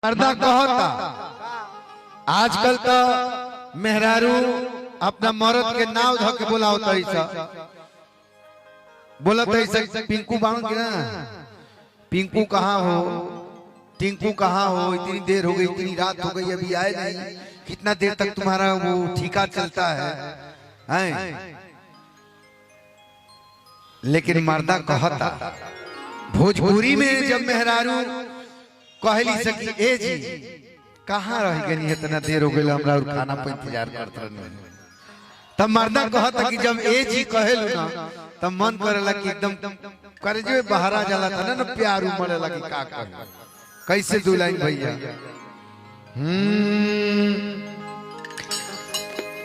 मर्दा कहता आजकल तो मेहरारू अपना मर्द के नाव धो के बोलावता बोलता पिंकू बाण की ना, पिंकू कहाँ हो, टिंकू कहाँ हो, इतनी देर हो गई, इतनी रात हो गई, अभी आए नहीं, कितना देर तक तुम्हारा वो ठीका चलता है? लेकिन मर्दा कहता भोजपुरी में जब मेहरारू कहली सकी ए जी कहाँ रह गई, इतना देर हो गई हमरा और खाना पर इंतजार करते रहे, तब मर्दा कहता कि जब ए जी कहेलू ना तब मन करेला कि एकदम करे जो बहरा जाला था ना प्यार उमड़ेला कि का कर कैसे दो लाइन भैया।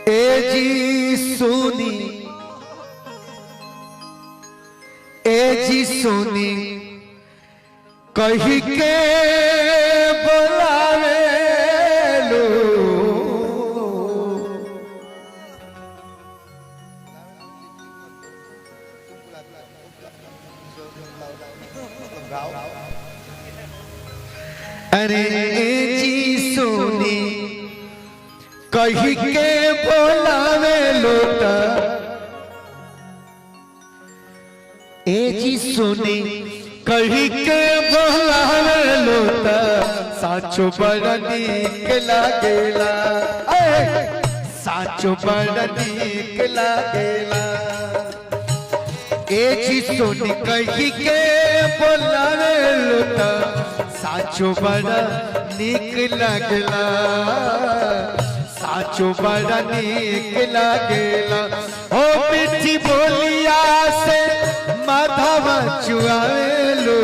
ए जी सोनी, ए जी सोनी कही के बोलावे लो, अरे ए जी सोनी कही के बोलावे लो, ए जी सोनी कही के बोलावे लो, साचो बड़ा नीक लागेला, साचो बड़ा नीक लागेला, ए जी सोनी कही के बोलावे लो, साचो बड़ा नीक लागेला, साचो बड़ा नीक लागेला, ओ मिठी बोलिया से माधवा चुआवेलो,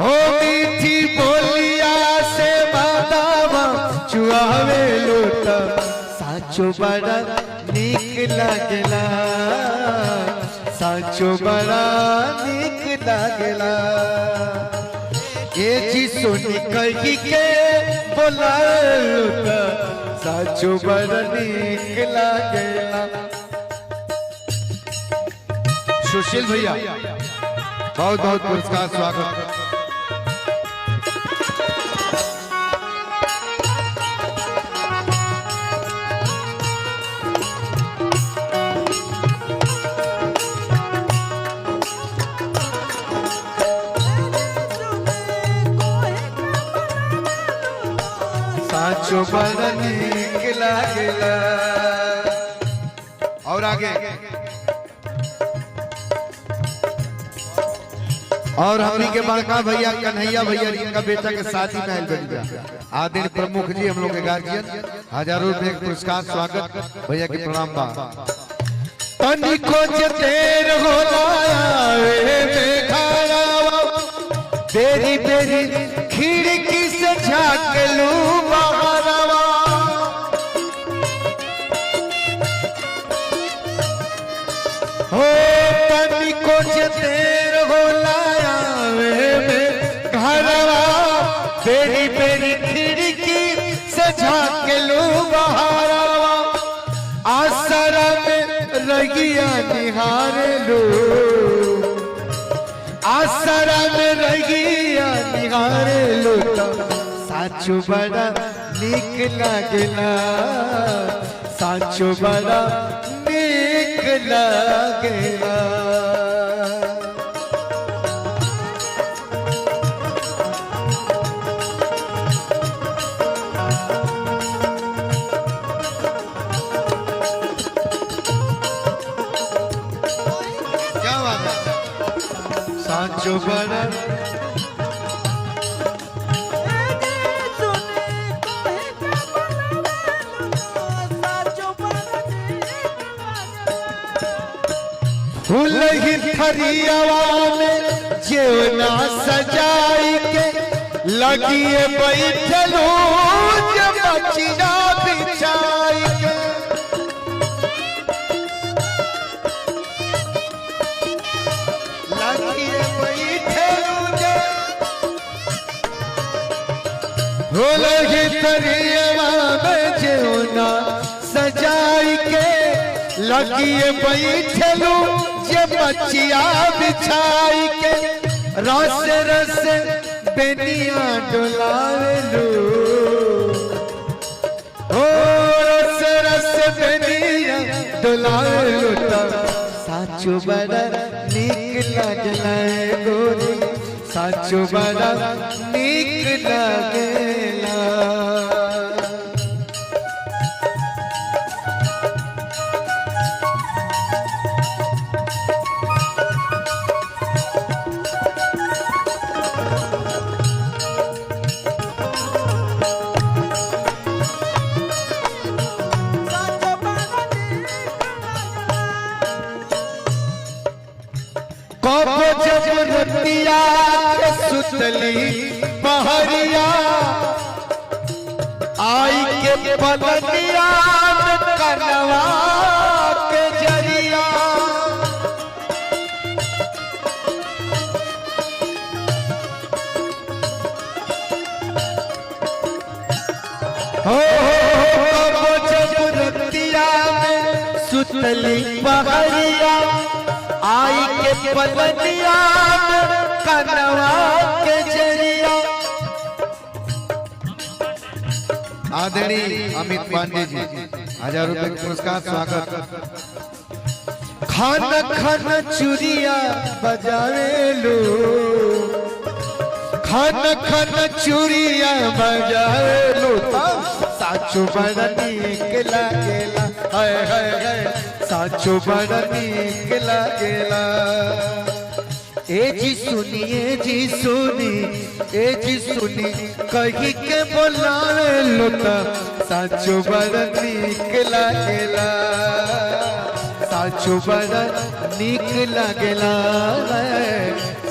ओ मीठी बोलिया से माधवा चुआवेलो, साचो बड़ा नीक लागेला, साचो बड़ा नीक लागेला, ए जी सोनी कही के बोलावेलो, साचो बड़ा नीक लागेला। सुशील भैया बहुत बहुत पुरस्कार स्वागत। साचो बड़ा नीक लागेला। और आगे और हमनी के बड़का भैया कन्हैया भैया जिनका बेटा के शादी में आयल बन गया, आदरणीय प्रमुख जी हम लोग के गार्जियन, हजारों रुपए पुरस्कार स्वागत भैया के प्रणाम बा। तनिको देर होला आवे बेखारावा, तेरी तेरी खिड़की से झांकलू बहरावा, हो तनिको देर होला तेरी मेरी खिड़की से झांकलू बहरावा, आसरा में रगिया निहार लो, आसरा में रगिया निहार लो, साचो बड़ा नीक लागेला, साचो बड़ा नीक लागेला। साचो बड़ा फूल ही थरियावा में जेवना सजाई के लगिए बैठलो, जब बचिया बिछाई के जेवना सजाई के लगिए बैठलू, जे बचिया बिछाई के रस रस बेनिया डोलावेलू ओ रस रस बेनिया डोलावेलू साचो बड़ा नीक लागला गोरी साचो बड़ा नीक लागेला जब रतिया के सुतली पहरिया आई के पलनिया में कनवा के जरिया हो जब रतिया में सुतली पहरिया आई के पलनिया कनवा के जरिया आदरणीय अमित पांडे जी 1000 रुपए का पुरस्कार स्वागत खान खान चुरिया बजावे लो खान खान चुरिया बजावे लो साचो बड़ा नीक लागेला हाय हाय हाय साचो बड़ा नीक लागेला ए जी सुनी कही के बोलावे लोटा साचो बड़ा नीक लागेला साचो बड़ा नीक लागेला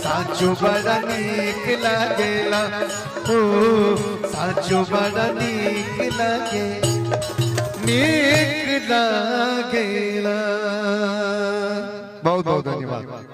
साचो बड़ा नीक लागेला ओ साचो बड़ा नीक लागेला बहुत बहुत धन्यवाद।